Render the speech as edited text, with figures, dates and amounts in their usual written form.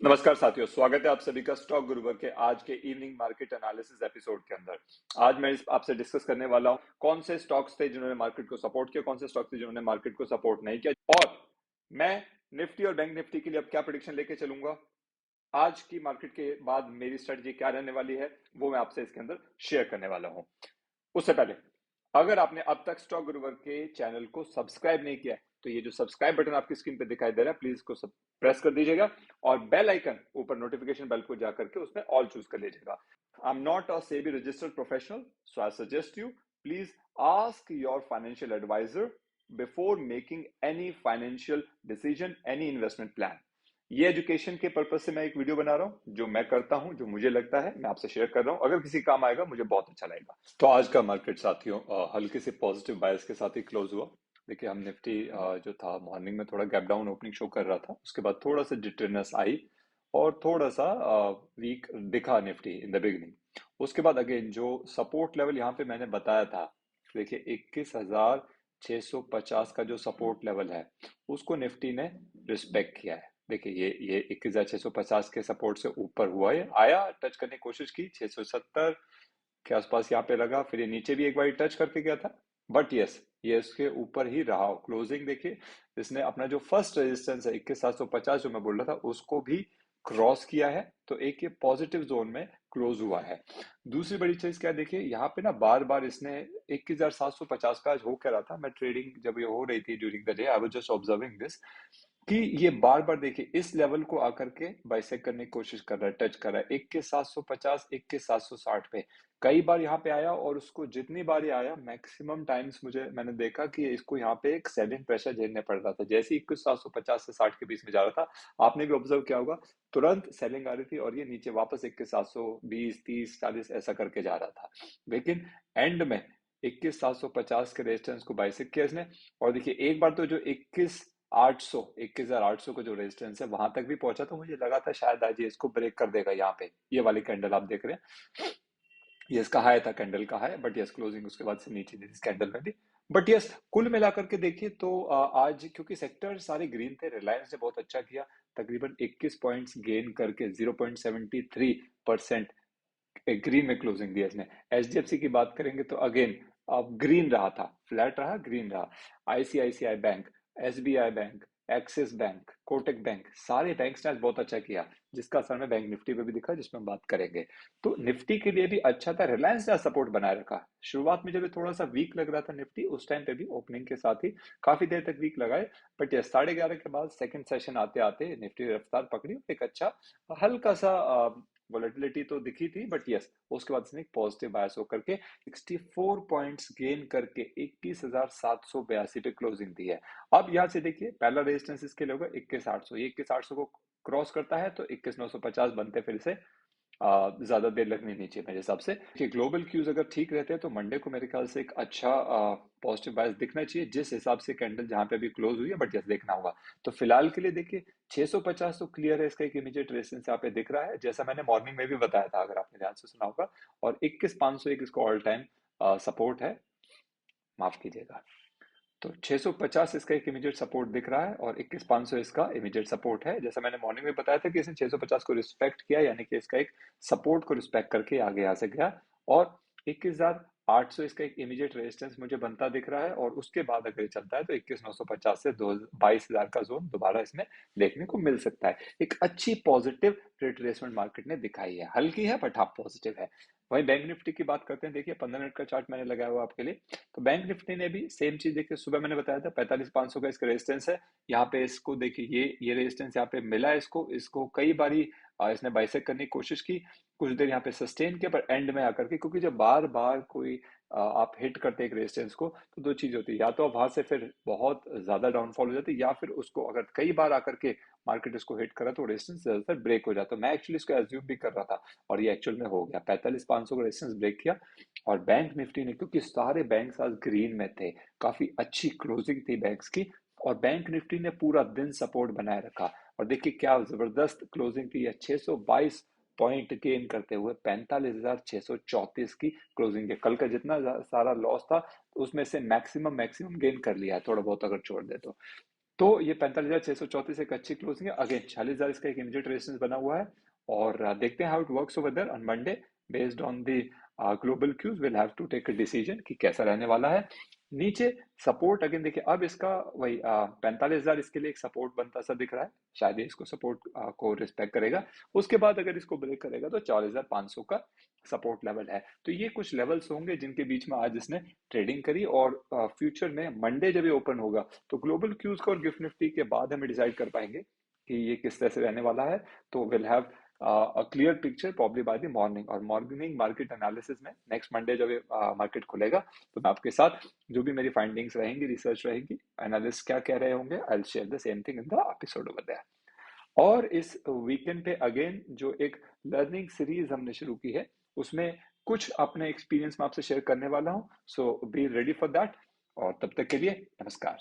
नमस्कार साथियों, स्वागत है आप सभी का स्टॉक गुरुवर के आज के इवनिंग मार्केट एनालिसिस एपिसोड के अंदर। आज मैं आपसे डिस्कस करने वाला हूं कौन से स्टॉक्स थे जिन्होंने मार्केट को सपोर्ट किया, कौन से स्टॉक्स थे जिन्होंने मार्केट को सपोर्ट नहीं किया, और मैं निफ्टी और बैंक निफ्टी के लिए अब क्या प्रेडिक्शन लेके चलूंगा। आज की मार्केट के बाद मेरी स्ट्रेटजी क्या रहने वाली है वो मैं आपसे इसके अंदर शेयर करने वाला हूं। उससे पहले अगर आपने अब तक स्टॉक गुरुवर के चैनल को सब्सक्राइब नहीं किया है तो ये जो सब्सक्राइब बटन आपकी स्क्रीन पे दिखाई दे रहा है, प्लीज इसको प्रेस कर दीजिएगा और बेल आइकन ऊपर नोटिफिकेशन बेल को जाकर के उसमें ऑल चूज कर लीजिएगा। I am not a SEBI registered professional, so I suggest you please ask your financial advisor before making any financial decision, any investment plan. ये एजुकेशन के पर्पज से मैं एक वीडियो बना रहा हूं, जो मैं करता हूं, जो मुझे लगता है मैं आपसे शेयर कर रहा हूं। अगर किसी काम आएगा मुझे बहुत अच्छा लगेगा। तो आज का मार्केट साथियों हल्के से पॉजिटिव बायस के साथ ही क्लोज हुआ। देखिए हम निफ्टी जो था मॉर्निंग में थोड़ा गैप डाउन ओपनिंग शो कर रहा था, उसके बाद थोड़ा सा डिटरनेस आई और थोड़ा सा वीक दिखा निफ्टी इन द बिगनिंग। उसके बाद अगेन जो सपोर्ट लेवल यहाँ पे मैंने बताया था, देखिए 21,650 का जो सपोर्ट लेवल है उसको निफ्टी ने रिस्पेक्ट किया है। देखिए ये 21,650 के सपोर्ट से ऊपर हुआ है, आया, टच करने की कोशिश की, 670 के आसपास यहाँ पे लगा, फिर ये नीचे भी एक बार टच करके गया था, बट यस ये इसके ऊपर ही रहा। क्लोजिंग देखिए इसने अपना जो फर्स्ट रेजिस्टेंस है 21,750 जो मैं बोल रहा था उसको भी क्रॉस किया है, तो एक ये पॉजिटिव जोन में क्लोज हुआ है। दूसरी बड़ी चीज क्या देखिए यहाँ पे ना बार बार इसने 21,750 पे आज हो क्या रहा था, मैं ट्रेडिंग जब ये हो रही थी during the day I was just observing this कि ये बार बार देखिए इस लेवल को आकर के बाइसेक्ट करने की कोशिश कर रहा है, टच कर रहा है 21,750 21,760 पे कई बार यहाँ पे आया, और उसको जितनी बार ये आया मैक्सिमम टाइम्स मैंने देखा कि इसको यहाँ पे एक सेलिंग प्रेशर झेलने पड़ रहा था। जैसे 21,750 से 60 के बीच में जा रहा था, आपने भी ऑब्जर्व किया होगा, तुरंत सेलिंग आ रही थी और ये नीचे वापस 21,720 30 40 ऐसा करके जा रहा था। लेकिन एंड में 21,750 के रेजिस्टेंस को बाइसेक्ट किया इसने, और देखिए एक बार तो जो 21,800 का जो रेजिस्टेंस है वहां तक भी पहुंचा, तो मुझे लगा था शायद आज ये इसको ब्रेक कर देगा। यहाँ पे ये वाली कैंडल आप देख रहे हैं, ये इसका हाई था, कैंडल का हाई, बट यस क्लोजिंग उसके बाद से नीचे थी इस कैंडल में भी। बट यस कुल मिलाकर के देखिए तो आज क्योंकि सेक्टर सारे ग्रीन थे, रिलायंस ने बहुत अच्छा किया, तकरीबन 21 पॉइंट्स गेन करके 0.73% ग्रीन में क्लोजिंग दिया इसने। एचडीएफसी की बात करेंगे तो अगेन अब ग्रीन रहा था, फ्लैट रहा, ग्रीन रहा। ICICI bank, SBI bank, axis bank, Kotak bank, सारे बैंक्स ने आज बहुत अच्छा किया, जिसका असर में बैंक निफ्टी पे भी दिखा, जिसमें हम बात करेंगे। तो निफ्टी के लिए भी अच्छा था, रिलायंस ने सपोर्ट बनाए रखा। शुरुआत में जब ये थोड़ा सा वीक लग रहा था निफ्टी, उस टाइम पे भी ओपनिंग के साथ ही काफी देर तक वीक लगाए, बट ये 11:30 के बाद सेकंड सेशन आते आते निफ्टी ने रफ्तार पकड़ी, एक अच्छा हल्का सा वोलेटिलिटी तो दिखी थी, बट यस उसके बाद इसने एक पॉजिटिव बायस होकर के 64 पॉइंट्स गेन करके 21,782 पे क्लोजिंग दी है। अब यहाँ से देखिए पहला रेजिस्टेंस इसके लिए होगा 21,800, ये 21,800 को क्रॉस करता है तो 21,950 बनते फिर से ज्यादा देर लगनी नहीं चाहिए मेरे हिसाब से कि ग्लोबल क्यूज अगर ठीक रहते हैं तो मंडे को मेरे ख्याल से एक अच्छा पॉजिटिव बायस दिखना चाहिए, जिस हिसाब से कैंडल जहां पे अभी क्लोज हुई है, बट यस देखना होगा। तो फिलहाल के लिए देखिए 650 तो क्लियर है, इसका एक इमीडिएट रेजिस्टेंस यहाँ पे दिख रहा है, जैसा मैंने मॉर्निंग में भी बताया था अगर आपने ध्यान से सुना होगा, और 21,501 इसको ऑल टाइम सपोर्ट है, माफ कीजिएगा। तो 650 इसका एक इमीडिएट सपोर्ट दिख रहा है और 21,500 इसका इमीडिएट सपोर्ट है। जैसा मैंने मॉर्निंग में बताया था कि इसने 650 को रिस्पेक्ट किया, यानी कि इसका एक सपोर्ट को रिस्पेक्ट करके आगे यहाँ से गया, और 21,800 इसका एक इमीडिएट रेजिस्टेंस मुझे बनता दिख रहा है, और उसके बाद अगर ये चलता है तो 21,950 से 22,000 का जोन दोबारा इसमें देखने को मिल सकता है। एक अच्छी पॉजिटिव रिट्रेसमेंट मार्केट ने दिखाई है, हल्की है बट हाँ पॉजिटिव है। वहीं बैंक निफ्टी की बात करते हैं, देखिए 15 मिनट का चार्ट मैंने लगाया हुआ आपके लिए। तो बैंक निफ्टी ने भी सेम चीज देखिए, सुबह मैंने बताया था 45,500 का इसका रेजिस्टेंस है, यहाँ पे इसको देखिए ये रेजिस्टेंस यहाँ पे मिला है, इसको इसको कई बारी इसने बाइसेक्ट करने की कोशिश की, कुछ देर यहाँ पे सस्टेन किया, पर एंड में आकर के, क्योंकि जब बार बार कोई आप हिट करते हैं एक रेजिस्टेंस को, तो दो चीज होती है, या तो आप वहां से फिर बहुत ज्यादा डाउनफॉल हो जाती है, या फिर उसको अगर कई बार आकर के मार्केट इसको हिट करा तो रेजिस्टेंस ज्यादातर ब्रेक हो जाता है। मैं एक्चुअली इसको एज्यूम भी कर रहा था और ये एक्चुअल में हो गया, 45,500 का रेजिस्टेंस ब्रेक किया। और बैंक निफ्टी ने, क्योंकि सारे बैंक्स आज ग्रीन में थे, काफी अच्छी क्लोजिंग थी बैंक्स की, और बैंक निफ्टी ने पूरा दिन सपोर्ट बनाए रखा, और देखिए क्या जबरदस्त क्लोजिंग थी, 622 पॉइंट गेन करते हुए 45,634 की क्लोजिंग है। कल का जितना सारा लॉस था उसमें से मैक्सिमम मैक्सिमम गेन कर लिया है, थोड़ा बहुत अगर छोड़ दे तो। तो ये 45,634 एक अच्छी क्लोजिंग है। अगेन 46,000 इसका एक इमीडिएट रेजिस्टेंस बना हुआ है, और देखते हैं how it works over there on Monday. Based on the global cues will have to take a decision कि कैसा रहने वाला है। नीचे सपोर्ट अगेन देखिए, अब इसका वही 45,000 इसके लिए एक सपोर्ट बनता सा दिख रहा है, शायद ये इसको सपोर्ट को रिस्पेक्ट करेगा। उसके बाद अगर इसको ब्रेक करेगा तो 44,500 का सपोर्ट लेवल है। तो ये कुछ लेवल्स होंगे जिनके बीच में आज इसने ट्रेडिंग करी, और फ्यूचर में मंडे जब ये ओपन होगा तो ग्लोबल क्यूज का और गिफ्ट निफ्टी के बाद हमें डिसाइड कर पाएंगे कि ये किस तरह से रहने वाला है। तो will have a clear picture probably by the morning, और मॉर्निंग मार्केट एनालिसिस में नेक्स्ट मंडे जब मार्केट खुलेगा तो मैं आपके साथ जो भी मेरी फाइंडिंग्स रहेंगी, रिसर्च रहेगी, एनालिस्ट क्या कह रहे होंगे, I will share the same thing in the episode over there. और इस वीकेंड पे अगेन जो एक लर्निंग सीरीज हमने शुरू की है, उसमें कुछ अपने एक्सपीरियंस में आपसे शेयर करने वाला हूं, सो बी रेडी फॉर दैट। और तब तक के लिए नमस्कार।